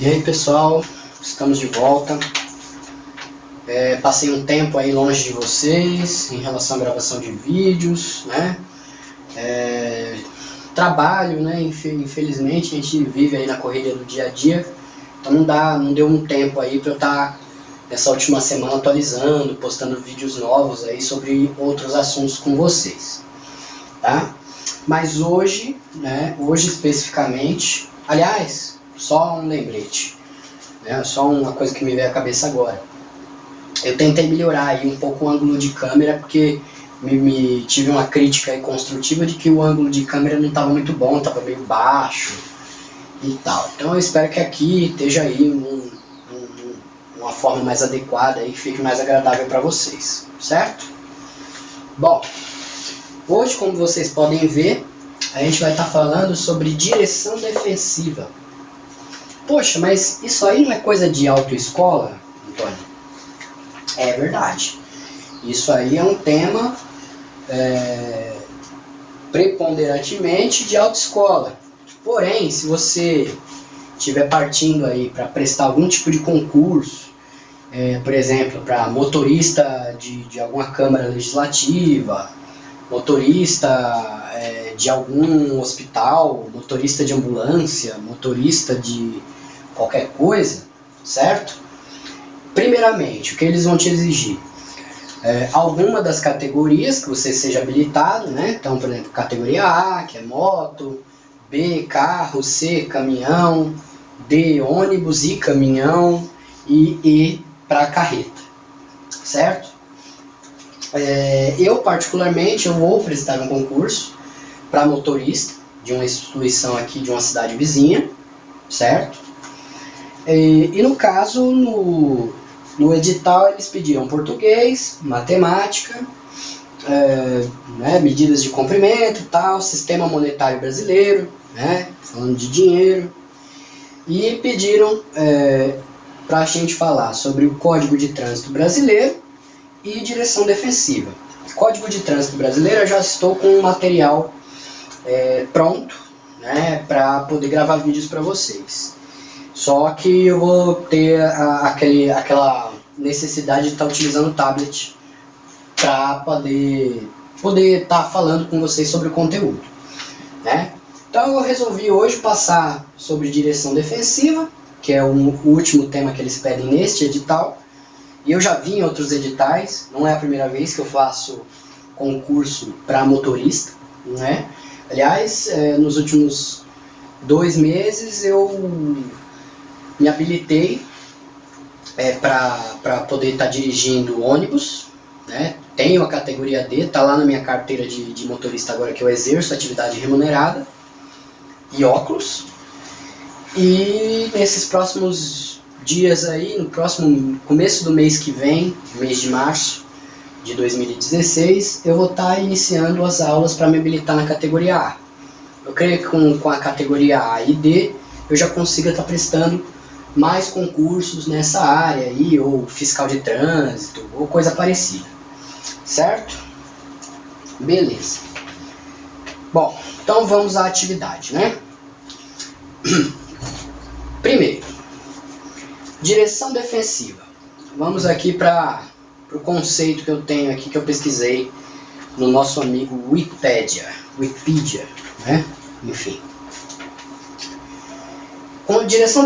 E aí pessoal, estamos de volta. Passei um tempo aí longe de vocês em relação à gravação de vídeos, né? Trabalho, né? Infelizmente a gente vive aí na correria do dia a dia, então não deu um tempo aí para eu estar nessa última semana atualizando, postando vídeos novos aí sobre outros assuntos com vocês, tá? Mas hoje, né? Hoje especificamente, aliás, só um lembrete, né? Só uma coisa que me veio à cabeça agora. Eu tentei melhorar aí um pouco o ângulo de câmera, porque tive uma crítica aí construtiva de que o ângulo de câmera não estava muito bom, estava meio baixo e tal. Então eu espero que aqui esteja aí uma forma mais adequada e que fique mais agradável para vocês, certo? Bom, hoje, como vocês podem ver, a gente vai estar falando sobre direção defensiva. Poxa, mas isso aí não é coisa de autoescola, Antônio? É verdade. Isso aí é um tema preponderantemente de autoescola. Porém, se você estiver partindo aí para prestar algum tipo de concurso, por exemplo, para motorista de alguma Câmara Legislativa, motorista de algum hospital, motorista de ambulância, motorista de qualquer coisa, certo? Primeiramente, o que eles vão te exigir? Alguma das categorias que você seja habilitado, né? Então, por exemplo, categoria A, que é moto, B, carro, C, caminhão, D, ônibus e caminhão, e E para carreta, certo? Eu, particularmente, eu vou prestar um concurso para motorista de uma instituição aqui de uma cidade vizinha, certo? E no caso, no edital eles pediram português, matemática, medidas de comprimento, tal, sistema monetário brasileiro, né, falando de dinheiro, e pediram para a gente falar sobre o Código de Trânsito Brasileiro e direção defensiva. Código de Trânsito Brasileiro eu já estou com um material pronto, né, para poder gravar vídeos para vocês. Só que eu vou ter aquela necessidade de estar utilizando o tablet para poder estar falando com vocês sobre o conteúdo, né? Então eu resolvi hoje passar sobre direção defensiva, que é o último tema que eles pedem neste edital. E eu já vi em outros editais, não é a primeira vez que eu faço concurso para motorista, né? Aliás, nos últimos 2 meses eu me habilitei para poder estar dirigindo ônibus, né? Tenho a categoria D, está lá na minha carteira de motorista agora que eu exerço atividade remunerada e óculos. E nesses próximos dias aí, no próximo começo do mês que vem, mês de março de 2016, eu vou estar iniciando as aulas para me habilitar na categoria A. Eu creio que com a categoria A e D eu já consiga estar prestando mais concursos nessa área aí, ou fiscal de trânsito, ou coisa parecida, certo? Beleza. Bom, então vamos à atividade, né? Primeiro, direção defensiva. Vamos aqui para o conceito que eu tenho aqui, que eu pesquisei no nosso amigo Wikipedia, né? Enfim. Com direção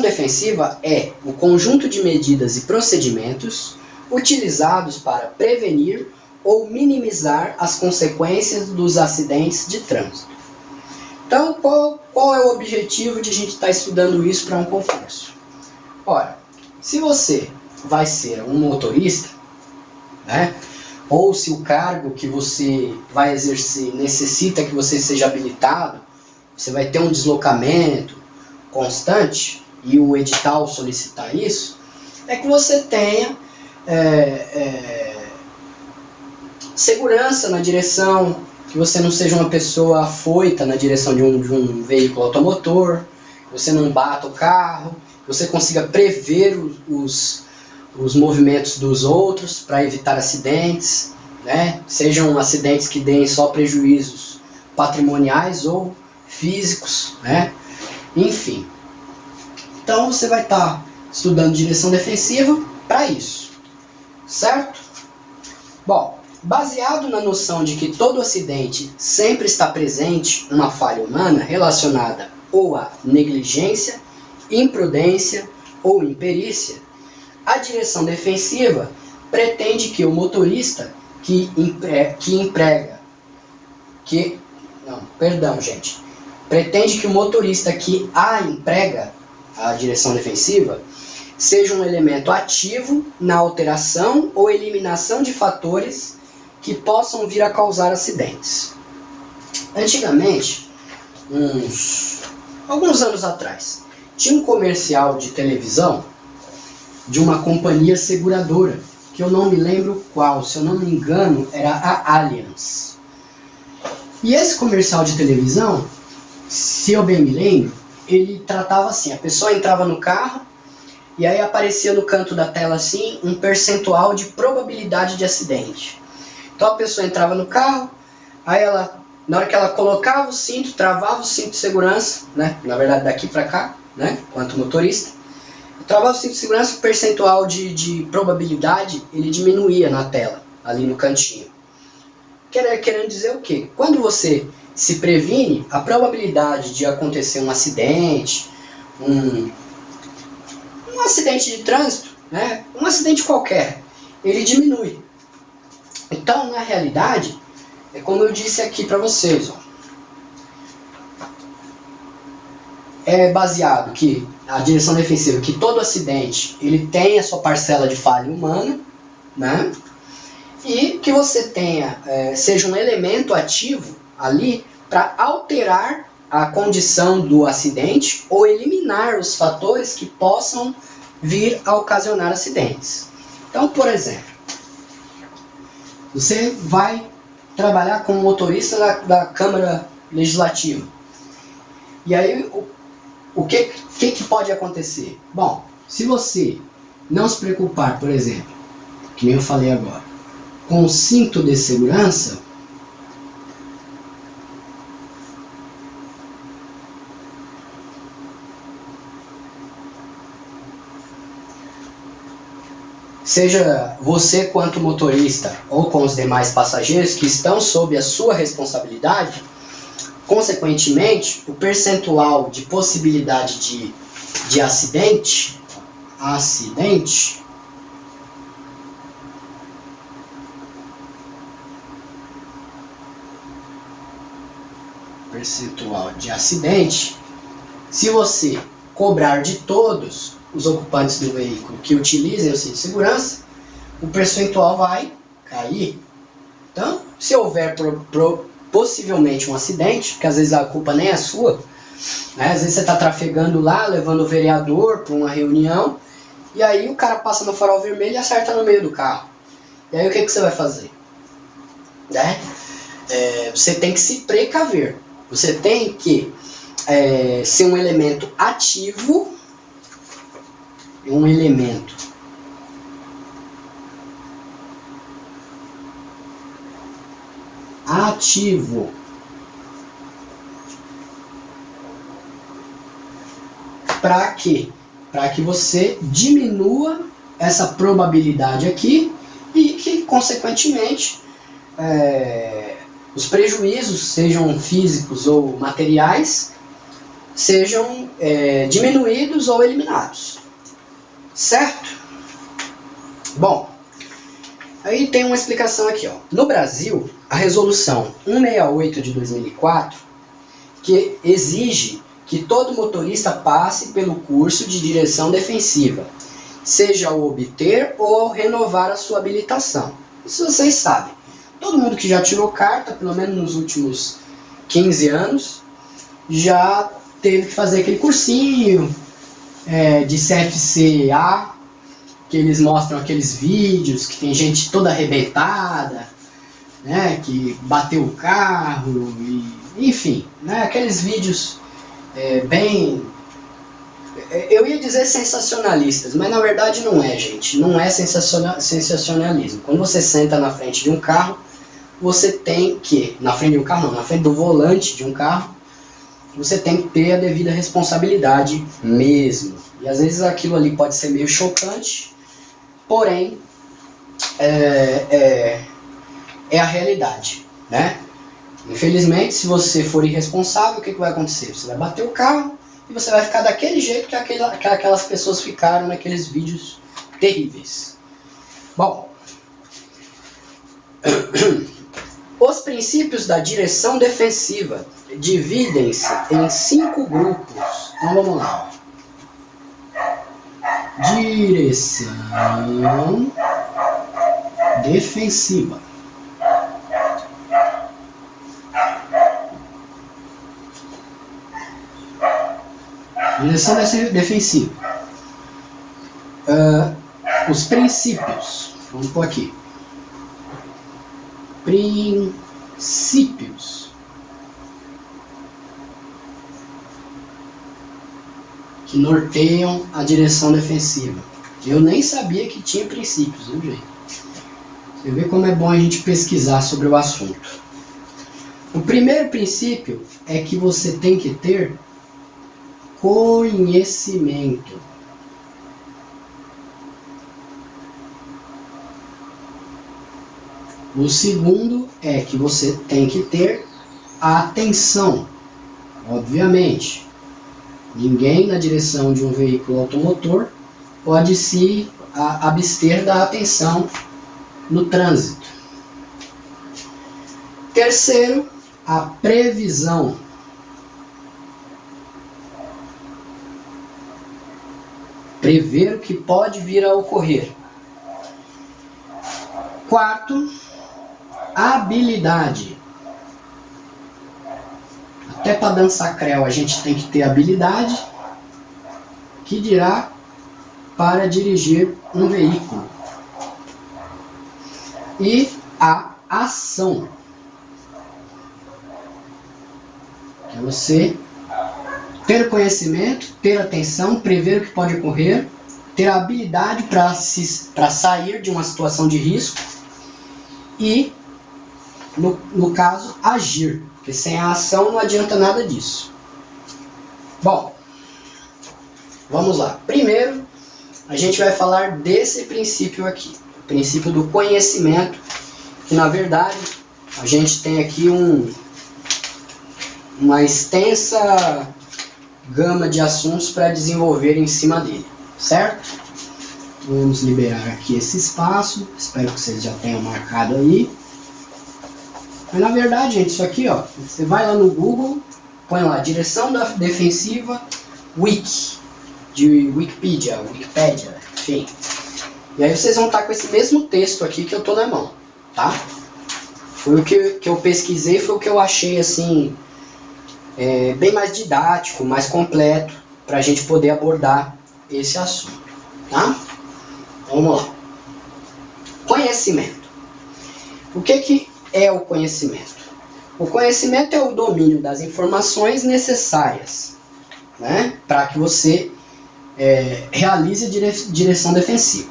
defensiva é o conjunto de medidas e procedimentos utilizados para prevenir ou minimizar as consequências dos acidentes de trânsito. Então, qual é o objetivo de a gente estar estudando isso para um concurso? Ora, se você vai ser um motorista, né, ou se o cargo que você vai exercer necessita que você seja habilitado, você vai ter um deslocamento constante, e o edital solicitar isso, é que você tenha segurança na direção, que você não seja uma pessoa afoita na direção de um veículo automotor, que você não bata o carro, que você consiga prever os movimentos dos outros para evitar acidentes, né? Sejam acidentes que deem só prejuízos patrimoniais ou físicos, né? Enfim. Então você vai estar estudando direção defensiva para isso, certo? Bom, baseado na noção de que todo acidente sempre está presente uma falha humana relacionada ou a negligência, imprudência ou imperícia, a direção defensiva pretende que o motorista pretende que o motorista que a emprega, a direção defensiva, seja um elemento ativo na alteração ou eliminação de fatores que possam vir a causar acidentes. Antigamente, alguns anos atrás, tinha um comercial de televisão de uma companhia seguradora, que eu não me lembro qual, se eu não me engano, era a Allianz. E esse comercial de televisão, se eu bem me lembro, ele tratava assim, a pessoa entrava no carro e aí aparecia no canto da tela assim um percentual de probabilidade de acidente. Então a pessoa entrava no carro, aí ela, na hora que ela colocava o cinto, travava o cinto de segurança, né? Na verdade daqui para cá, né? Quanto motorista, travava o cinto de segurança, o percentual de probabilidade ele diminuía na tela, ali no cantinho. Querendo dizer o quê? Quando você se previne, a probabilidade de acontecer um acidente, um acidente de trânsito, né? Um acidente qualquer, ele diminui. Então, na realidade, é como eu disse aqui para vocês, ó, é baseado que a direção defensiva, que todo acidente ele tem a sua parcela de falha humana, né? E que você seja um elemento ativo ali para alterar a condição do acidente ou eliminar os fatores que possam vir a ocasionar acidentes. Então, por exemplo, você vai trabalhar como motorista da Câmara Legislativa. E aí, o que pode acontecer? Bom, se você não se preocupar, por exemplo, que nem eu falei agora, com o cinto de segurança, seja você quanto motorista ou com os demais passageiros que estão sob a sua responsabilidade, consequentemente, o percentual de possibilidade de acidente, se você cobrar de todos os ocupantes do veículo que utilizem o cinto de segurança, o percentual vai cair. Então, se houver possivelmente um acidente, porque às vezes a culpa nem é sua, né? Às vezes você está trafegando lá, levando o vereador para uma reunião, e aí o cara passa no farol vermelho e acerta no meio do carro. E aí o que você vai fazer? Né? Você tem que se precaver. Você tem que ser um elemento ativo, para quê? Para que você diminua essa probabilidade aqui e que, consequentemente, os prejuízos, sejam físicos ou materiais, sejam diminuídos ou eliminados. Certo? Bom, aí tem uma explicação aqui, ó. No Brasil, a resolução 168 de 2004, que exige que todo motorista passe pelo curso de direção defensiva, seja ao obter ou ao renovar a sua habilitação. Isso vocês sabem. Todo mundo que já tirou carta, pelo menos nos últimos 15 anos, já teve que fazer aquele cursinho de CFCA, que eles mostram aqueles vídeos que tem gente toda arrebentada, né, que bateu o carro, enfim, né, aqueles vídeos bem... Eu ia dizer sensacionalistas, mas na verdade não é, gente. Não é sensacionalismo. Quando você senta na frente de um carro, você tem que... Na frente de um carro não, na frente do volante de um carro, você tem que ter a devida responsabilidade mesmo. E às vezes aquilo ali pode ser meio chocante, porém é a realidade, né? Infelizmente, se você for irresponsável, o que vai acontecer? Você vai bater o carro e você vai ficar daquele jeito que aquelas pessoas ficaram naqueles vídeos terríveis. Bom, os princípios da direção defensiva dividem-se em 5 grupos. Então vamos lá. Direção defensiva. Direção defensiva. Os princípios. Vamos pôr aqui. Princípios que norteiam a direção defensiva. Eu nem sabia que tinha princípios, viu, gente? Você vê como é bom a gente pesquisar sobre o assunto. O primeiro princípio é que você tem que ter conhecimento. O segundo é que você tem que ter atenção. Obviamente, ninguém na direção de um veículo automotor pode se abster da atenção no trânsito. Terceiro, a previsão. Prever o que pode vir a ocorrer. Quarto, habilidade. Até para dançar creu a gente tem que ter habilidade, que dirá para dirigir um veículo. E a ação. É você ter conhecimento, ter atenção, prever o que pode ocorrer, ter a habilidade para sair de uma situação de risco e, no caso, agir. Porque sem a ação não adianta nada disso. Bom, vamos lá. Primeiro, a gente vai falar desse princípio aqui. O princípio do conhecimento, que na verdade a gente tem aqui uma extensa gama de assuntos para desenvolver em cima dele, certo? Vamos liberar aqui esse espaço, espero que vocês já tenham marcado aí. Mas na verdade, gente, isso aqui, ó, você vai lá no Google, põe lá, direção defensiva Wiki, de Wikipedia, enfim. E aí vocês vão estar com esse mesmo texto aqui que eu tô na mão, tá? Foi o que eu pesquisei, foi o que eu achei, assim, bem mais didático, mais completo, para a gente poder abordar esse assunto, tá? Vamos lá. Conhecimento. O que é o conhecimento? O conhecimento é o domínio das informações necessárias, né, para que você realize a direção defensiva.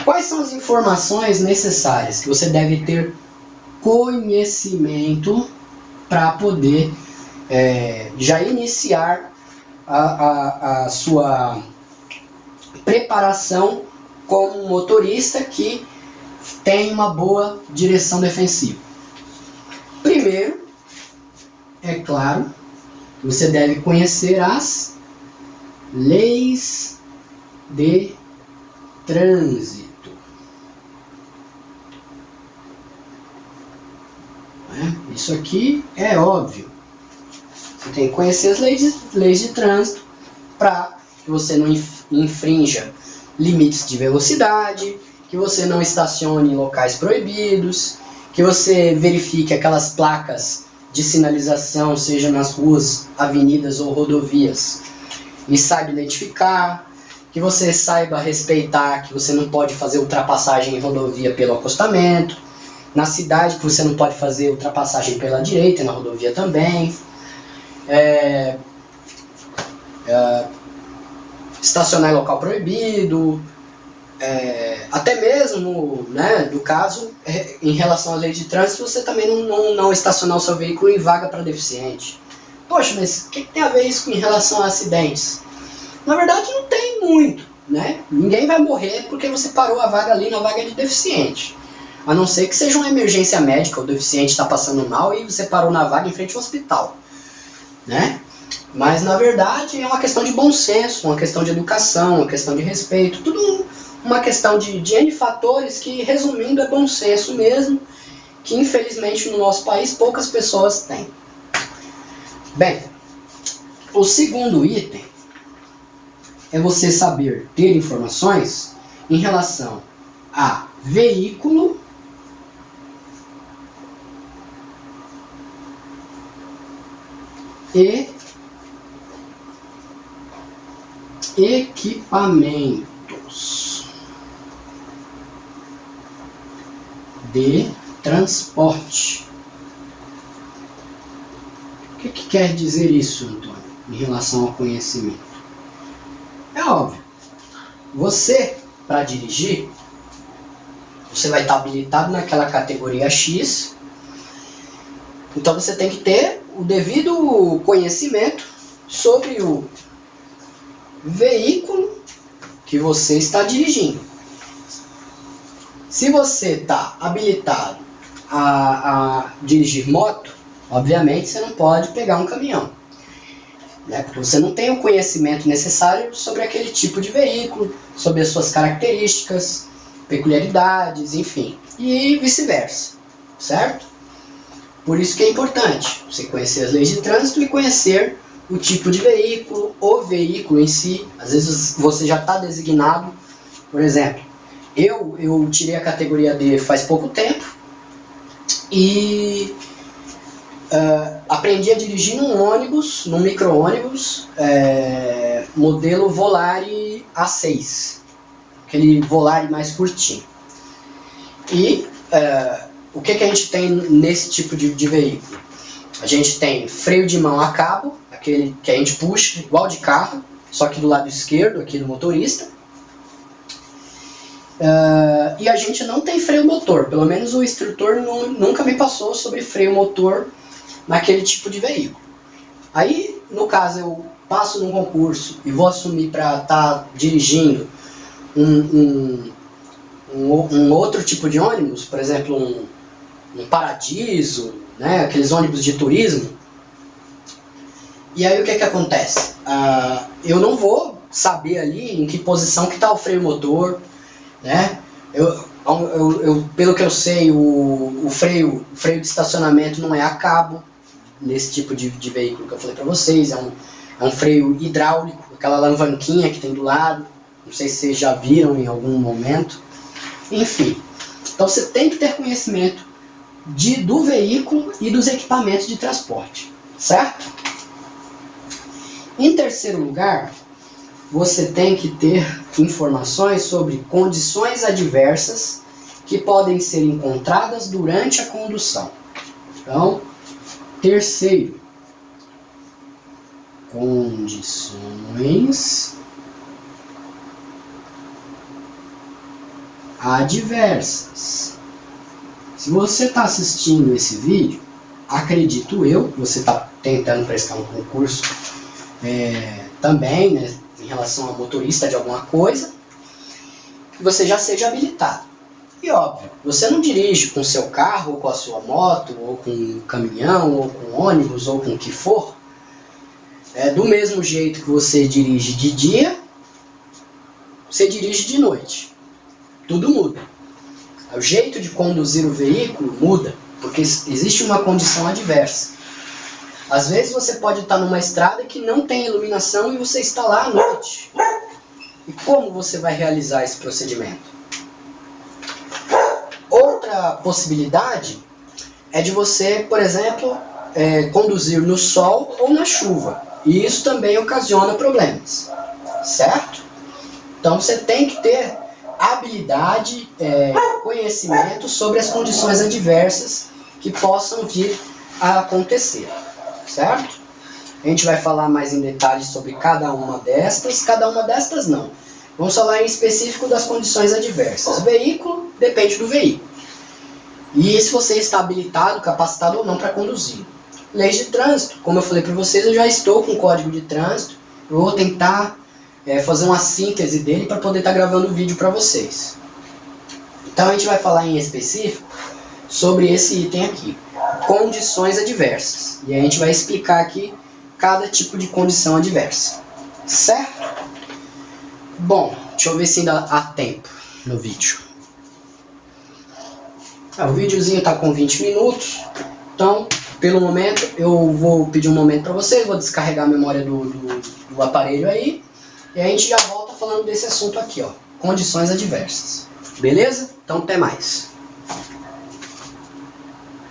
Quais são as informações necessárias que você deve ter conhecimento para poder já iniciar a sua preparação como motorista que tem uma boa direção defensiva? Primeiro, é claro, você deve conhecer as leis de trânsito. Isso aqui é óbvio. Você tem que conhecer as leis de trânsito para que você não infrinja limites de velocidade, que você não estacione em locais proibidos, que você verifique aquelas placas de sinalização, seja nas ruas, avenidas ou rodovias, e saiba identificar, que você saiba respeitar que você não pode fazer ultrapassagem em rodovia pelo acostamento, na cidade que você não pode fazer ultrapassagem pela direita e na rodovia também, estacionar em local proibido, até mesmo, né, no caso, em relação à lei de trânsito, você também não estacionar o seu veículo em vaga para deficiente. poxa, mas o que tem a ver isso em relação a acidentes? Na verdade não tem muito, né? Ninguém vai morrer porque você parou a vaga ali na vaga de deficiente. A não ser que seja uma emergência médica, o deficiente está passando mal e você parou na vaga em frente ao hospital, né? Mas na verdade é uma questão de bom senso, uma questão de educação, uma questão de respeito, tudo uma questão de N fatores que, resumindo, é bom senso mesmo, que infelizmente no nosso país poucas pessoas têm. Bem, o segundo item é você saber ter informações em relação a veículo e equipamentos de transporte. O que quer dizer isso, Antônio, em relação ao conhecimento? É óbvio. Você, para dirigir, você vai estar habilitado naquela categoria X. Então você tem que ter o devido conhecimento sobre o veículo que você está dirigindo. Se você está habilitado a dirigir moto, obviamente você não pode pegar um caminhão, né? Porque você não tem o conhecimento necessário sobre aquele tipo de veículo, sobre as suas características, peculiaridades, enfim, e vice-versa, certo? Por isso que é importante você conhecer as leis de trânsito e conhecer o tipo de veículo, o veículo em si. Às vezes você já está designado, por exemplo, eu tirei a categoria D faz pouco tempo e aprendi a dirigir num ônibus, num micro-ônibus, modelo Volare A6, aquele Volare mais curtinho. E o que a gente tem nesse tipo de veículo? A gente tem freio de mão a cabo, aquele que a gente puxa, igual de carro, só que do lado esquerdo, aqui do motorista. E a gente não tem freio motor, pelo menos o instrutor nunca me passou sobre freio motor naquele tipo de veículo. Aí, no caso, eu passo num concurso e vou assumir para estar dirigindo um outro tipo de ônibus, por exemplo, um Paradiso, né, aqueles ônibus de turismo. E aí o que acontece? Eu não vou saber ali em que posição que está o freio motor, né? Pelo que eu sei, o freio de estacionamento não é a cabo, nesse tipo de veículo que eu falei para vocês, é um freio hidráulico, aquela alavanquinha que tem do lado, não sei se vocês já viram em algum momento. Enfim, então você tem que ter conhecimento do veículo e dos equipamentos de transporte, certo? Em terceiro lugar, você tem que ter informações sobre condições adversas que podem ser encontradas durante a condução. Então, terceiro, condições adversas. Se você está assistindo esse vídeo, acredito eu, que você está tentando prestar um concurso também, né, em relação a motorista de alguma coisa, que você já seja habilitado. E óbvio, você não dirige com o seu carro, ou com a sua moto, ou com um caminhão, ou com ônibus, ou com o que for, do mesmo jeito que você dirige de dia, você dirige de noite. Tudo muda. O jeito de conduzir o veículo muda, porque existe uma condição adversa. Às vezes você pode estar numa estrada que não tem iluminação e você está lá à noite. E como você vai realizar esse procedimento? Outra possibilidade é de você, por exemplo, conduzir no sol ou na chuva. E isso também ocasiona problemas, certo? Então você tem que ter habilidade, conhecimento sobre as condições adversas que possam vir a acontecer, certo? A gente vai falar mais em detalhes sobre cada uma destas não. Vamos falar em específico das condições adversas. Veículo depende do veículo. E se você está habilitado, capacitado ou não para conduzir. leis de trânsito. Como eu falei para vocês, eu já estou com o código de trânsito. Eu vou tentar fazer uma síntese dele para poder estar gravando o vídeo para vocês. Então a gente vai falar em específico sobre esse item aqui, condições adversas. E a gente vai explicar aqui cada tipo de condição adversa. Certo? Bom, deixa eu ver se ainda há tempo no vídeo. O videozinho está com 20 minutos. Então, pelo momento, eu vou pedir um momento para vocês. Vou descarregar a memória do aparelho aí. E a gente já volta falando desse assunto aqui, ó. Condições adversas. Beleza? Então, até mais.